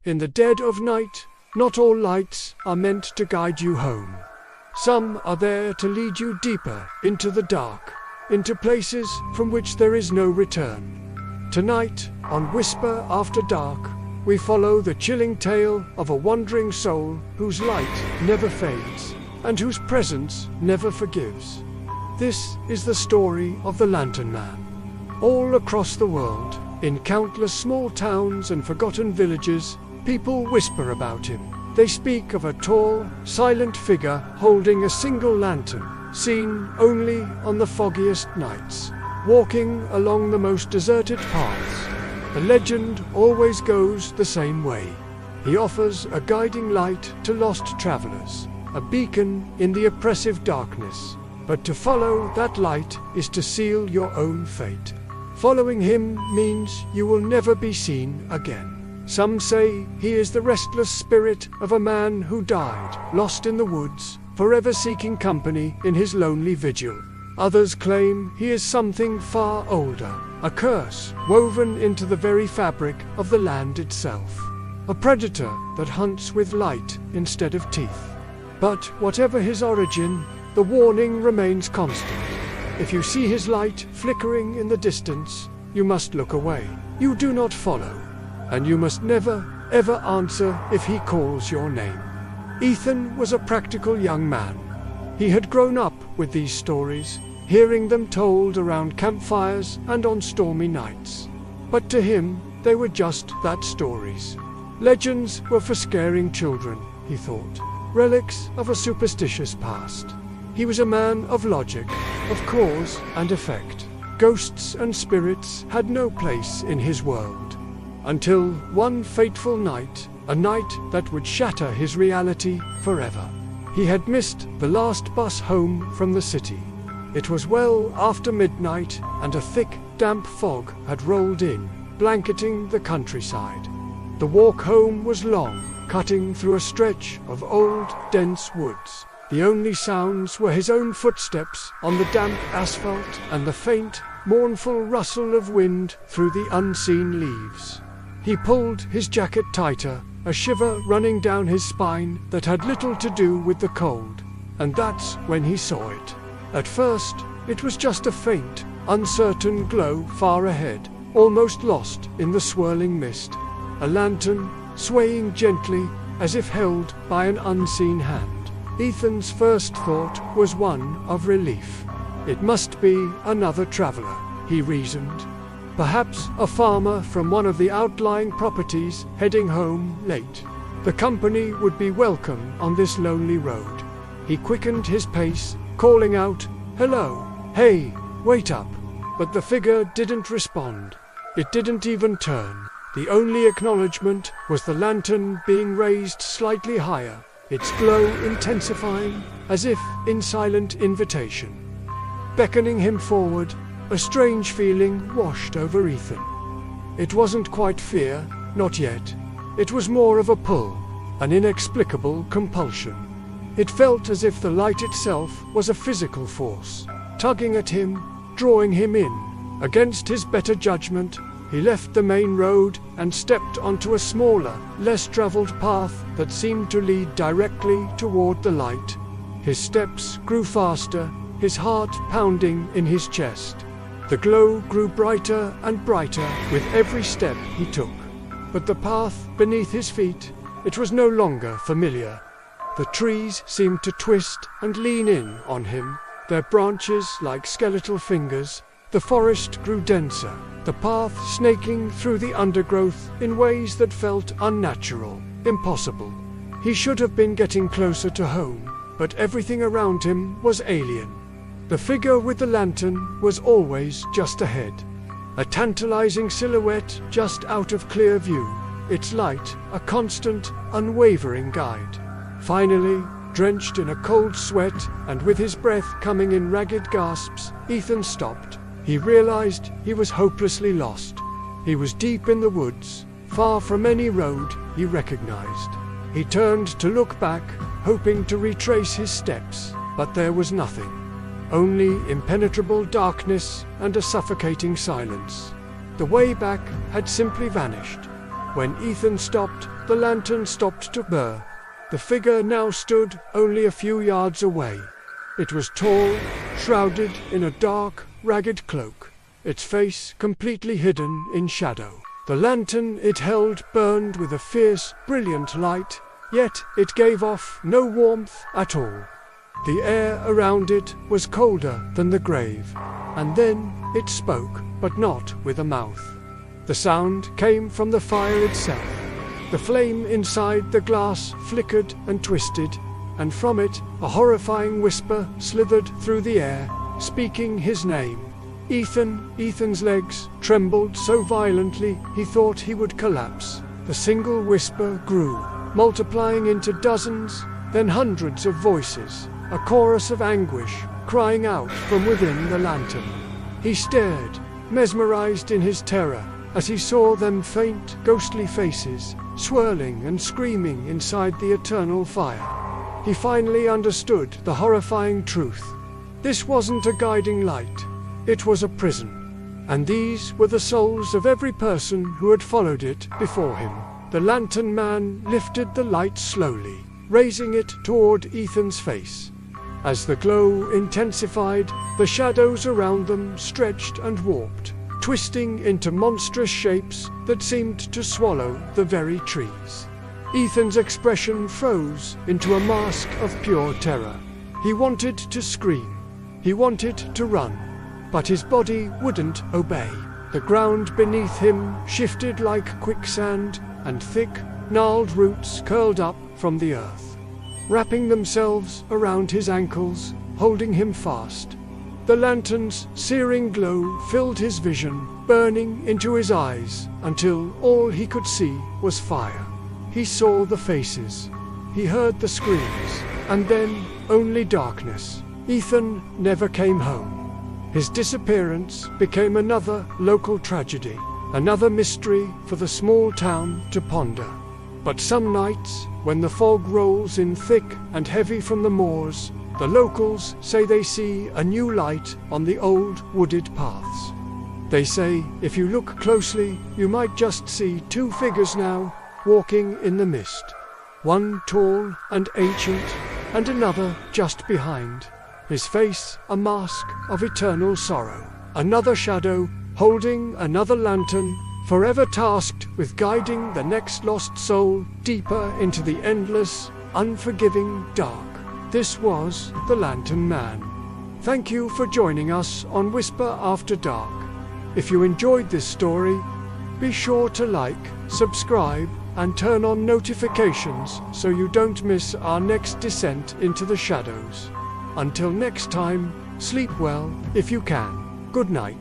In the dead of night, not all lights are meant to guide you home. Some are there to lead you deeper into the dark, into places from which there is no return. Tonight, on Whisper After Dark, we follow the chilling tale of a wandering soul whose light never fades and whose presence never forgives. This is the story of the Lantern Man. All across the world, in countless small towns and forgotten villages, people whisper about him. They speak of a tall, silent figure holding a single lantern, seen only on the foggiest nights, walking along the most deserted paths. The legend always goes the same way. He offers a guiding light to lost travelers, a beacon in the oppressive darkness. But to follow that light is to seal your own fate. Following him means you will never be seen again. Some say he is the restless spirit of a man who died, lost in the woods, forever seeking company in his lonely vigil. Others claim he is something far older, a curse woven into the very fabric of the land itself. A predator that hunts with light instead of teeth. But whatever his origin, the warning remains constant. If you see his light flickering in the distance, you must look away. You do not follow. And you must never, ever answer if he calls your name. Ethan was a practical young man. He had grown up with these stories, hearing them told around campfires and on stormy nights. But to him, they were just that, stories. Legends were for scaring children, he thought, relics of a superstitious past. He was a man of logic, of cause and effect. Ghosts and spirits had no place in his world. Until one fateful night, a night that would shatter his reality forever. He had missed the last bus home from the city. It was well after midnight, and a thick, damp fog had rolled in, blanketing the countryside. The walk home was long, cutting through a stretch of old, dense woods. The only sounds were his own footsteps on the damp asphalt and the faint, mournful rustle of wind through the unseen leaves. He pulled his jacket tighter, a shiver running down his spine that had little to do with the cold, and that's when he saw it. At first, it was just a faint, uncertain glow far ahead, almost lost in the swirling mist. A lantern, swaying gently, as if held by an unseen hand. Ethan's first thought was one of relief. It must be another traveler, he reasoned. Perhaps a farmer from one of the outlying properties heading home late. The company would be welcome on this lonely road. He quickened his pace, calling out, "Hello, hey, wait up." But the figure didn't respond. It didn't even turn. The only acknowledgement was the lantern being raised slightly higher, its glow intensifying, as if in silent invitation. Beckoning him forward, a strange feeling washed over Ethan. It wasn't quite fear, not yet. It was more of a pull, an inexplicable compulsion. It felt as if the light itself was a physical force, tugging at him, drawing him in. Against his better judgment, he left the main road and stepped onto a smaller, less traveled path that seemed to lead directly toward the light. His steps grew faster, his heart pounding in his chest. The glow grew brighter and brighter with every step he took. But the path beneath his feet, it was no longer familiar. The trees seemed to twist and lean in on him, their branches like skeletal fingers. The forest grew denser, the path snaking through the undergrowth in ways that felt unnatural, impossible. He should have been getting closer to home, but everything around him was alien. The figure with the lantern was always just ahead, a tantalizing silhouette just out of clear view, its light a constant, unwavering guide. Finally, drenched in a cold sweat and with his breath coming in ragged gasps, Ethan stopped. He realized he was hopelessly lost. He was deep in the woods, far from any road he recognized. He turned to look back, hoping to retrace his steps, but there was nothing. Only impenetrable darkness and a suffocating silence. The way back had simply vanished. When Ethan stopped, the lantern stopped to burn. The figure now stood only a few yards away. It was tall, shrouded in a dark, ragged cloak, its face completely hidden in shadow. The lantern it held burned with a fierce, brilliant light, yet it gave off no warmth at all. The air around it was colder than the grave. And then it spoke, but not with a mouth. The sound came from the fire itself. The flame inside the glass flickered and twisted, and from it a horrifying whisper slithered through the air, speaking his name. Ethan. Ethan's legs trembled so violently he thought he would collapse. The single whisper grew, multiplying into dozens, then hundreds of voices, a chorus of anguish, crying out from within the lantern. He stared, mesmerized in his terror, as he saw them faint, ghostly faces, swirling and screaming inside the eternal fire. He finally understood the horrifying truth. This wasn't a guiding light, it was a prison. And these were the souls of every person who had followed it before him. The lantern man lifted the light slowly, raising it toward Ethan's face. As the glow intensified, the shadows around them stretched and warped, twisting into monstrous shapes that seemed to swallow the very trees. Ethan's expression froze into a mask of pure terror. He wanted to scream. He wanted to run. But his body wouldn't obey. The ground beneath him shifted like quicksand, and thick, gnarled roots curled up from the earth, wrapping themselves around his ankles, holding him fast. The lantern's searing glow filled his vision, burning into his eyes, until all he could see was fire. He saw the faces. He heard the screams, and then only darkness. Ethan never came home. His disappearance became another local tragedy, another mystery for the small town to ponder. But some nights, when the fog rolls in thick and heavy from the moors, the locals say they see a new light on the old wooded paths. They say if you look closely, you might just see two figures now, walking in the mist. One tall and ancient, and another just behind. His face a mask of eternal sorrow. Another shadow, holding another lantern, forever tasked with guiding the next lost soul deeper into the endless, unforgiving dark. This was the Lantern Man. Thank you for joining us on Whisper After Dark. If you enjoyed this story, be sure to like, subscribe, and turn on notifications so you don't miss our next descent into the shadows. Until next time, sleep well if you can. Good night.